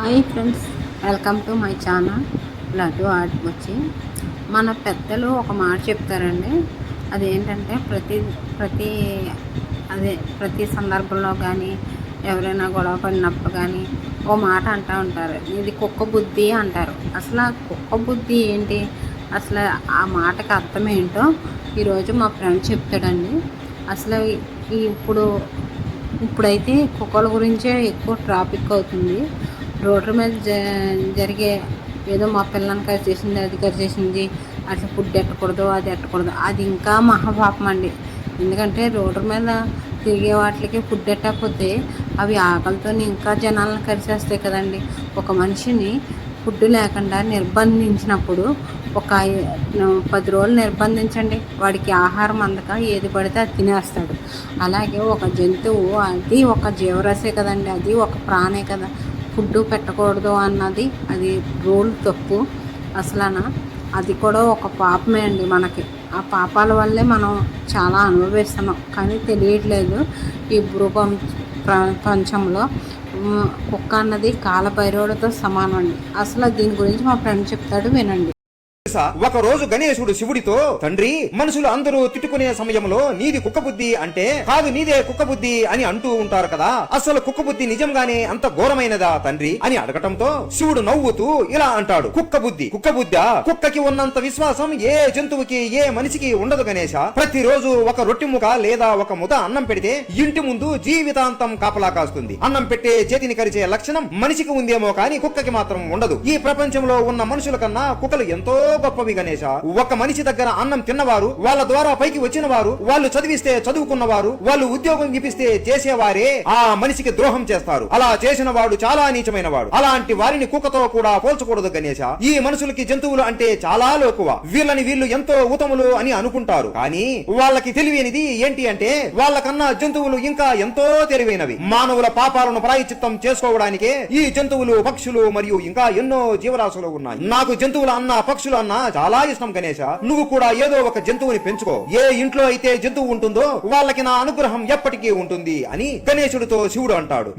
Hi friends, welcome to my channel laddu art వచ్చి. మన పెద్దలు ఒక మాట చెప్తారండి. అదేంటంటే ప్రతి ప్రతి సందర్భంలో కానీ ఎవరైనా గొడవ పడినప్పుడు కానీ ఓ మాట అంటూ ఉంటారు, ఇది కుక్క బుద్ధి అంటారు. అసలు ఆ కుక్క బుద్ధి ఏంటి, అసలు ఆ మాటకి అర్థం ఏంటో ఈరోజు మా ఫ్రెండ్ చెప్తాడండి. అసలు ఇప్పుడైతే కుక్కల గురించే ఎక్కువ ట్రాఫిక్ అవుతుంది. రోడ్ల మీద జరిగే ఏదో మా పిల్లని కరిచేసింది, అది కరిచేసింది, అట్లా ఫుడ్ ఎట్టకూడదు, అది ఎట్టకూడదు, అది ఇంకా మహాపాపం అండి. ఎందుకంటే రోడ్ల మీద తిరిగే వాటికి ఫుడ్ ఎట్టకపోతే అవి ఆకలితో ఇంకా జనాలను కరిచేస్తాయి కదండి. ఒక మనిషిని ఫుడ్ లేకుండా నిర్బంధించినప్పుడు ఒక 10 రోజులు నిర్బంధించండి, వాడికి ఆహారం అందక ఏది పడితే అది తినేస్తాడు. అలాగే ఒక జంతువు, అది ఒక జీవరాశే కదండి, అది ఒక ప్రాణే కదా. ఫుడ్ పెట్టకూడదు అన్నది అది రూల్ తప్పు. అసలన అది కూడా ఒక పాపమే అండి. మనకి ఆ పాపాల వల్లే మనం చాలా అనుభవిస్తున్నాం, కానీ తెలియట్లేదు. ఈ ప్రపంచంలో కుక్క అన్నది కాలభైరవుడితో సమానం అండి. అసలు దీని గురించి మా ఫ్రెండ్ చెప్తాడు, వినండి. ఒక రోజు గణేశుడు శివుడితో, తండ్రి, మనుషులు అందరూ తిట్టుకునే సమయంలో నీది కుక్క బుద్ధి అంటే, కాదు నీదే కుక్క బుద్ధి అని అంటూ ఉంటారు కదా, అసలు కుక్క బుద్ధి నిజంగానే అంత ఘోరమైనదా తండ్రి అని అడగటంతో శివుడు నవ్వుతూ ఇలా అంటాడు, కుక్క బుద్ధి కుక్కకి ఉన్నంత విశ్వాసం ఏ జంతువుకి, ఏ మనిషికి ఉండదు గణేశ. ప్రతిరోజు ఒక రొట్టె ముక్క లేదా ఒక ముద అన్నం పెడితే ఇంటి ముందు జీవితాంతం కాపలా కాస్తుంది. అన్నం పెట్టే చేతిని కరిచే లక్షణం మనిషికి ఉందేమో కానీ కుక్కకి మాత్రం ఉండదు. ఈ ప్రపంచంలో ఉన్న మనుషుల కన్నా కుక్కలు ఎంతో గొప్పవి గణేశ. ఒక మనిషి దగ్గర అన్నం తిన్నవారు, వాళ్ళ ద్వారా పైకి వచ్చిన వారు, వాళ్ళు చదివిస్తే చదువుకున్నవారు, వాళ్ళు ఉద్యోగం ఇప్పిస్తే చేసేవారే ఆ మనిషికి ద్రోహం చేస్తారు. అలా చేసిన వాడు చాలా నీచమైన వాడు. అలాంటి వారిని కుక్కతో కూడా పోల్చకూడదు గణేశ. ఈ మనుషులకి జంతువులు అంటే చాలా లోకువ. వీళ్ళు ఎంతో ఉత్తములు అని అనుకుంటారు, కానీ వాళ్ళకి తెలివైనది ఏంటి అంటే, వాళ్ళకన్నా జంతువులు ఇంకా ఎంతో తెలివైనవి. మానవుల పాపాలను ప్రాయశ్చిత్తం చేసుకోవడానికే ఈ జంతువులు, పక్షులు మరియు ఇంకా ఎన్నో జీవరాశులు ఉన్నాయి. నాకు జంతువుల అన్న, పక్షులు అన్న చాలా ఇష్టం గణేశ. నువ్వు కూడా ఏదో ఒక జంతువుని పెంచుకో. ఏ ఇంట్లో అయితే జంతువు ఉంటుందో వాళ్ళకి నా అనుగ్రహం ఎప్పటికీ ఉంటుంది అని గణేశుడితో శివుడు అంటాడు.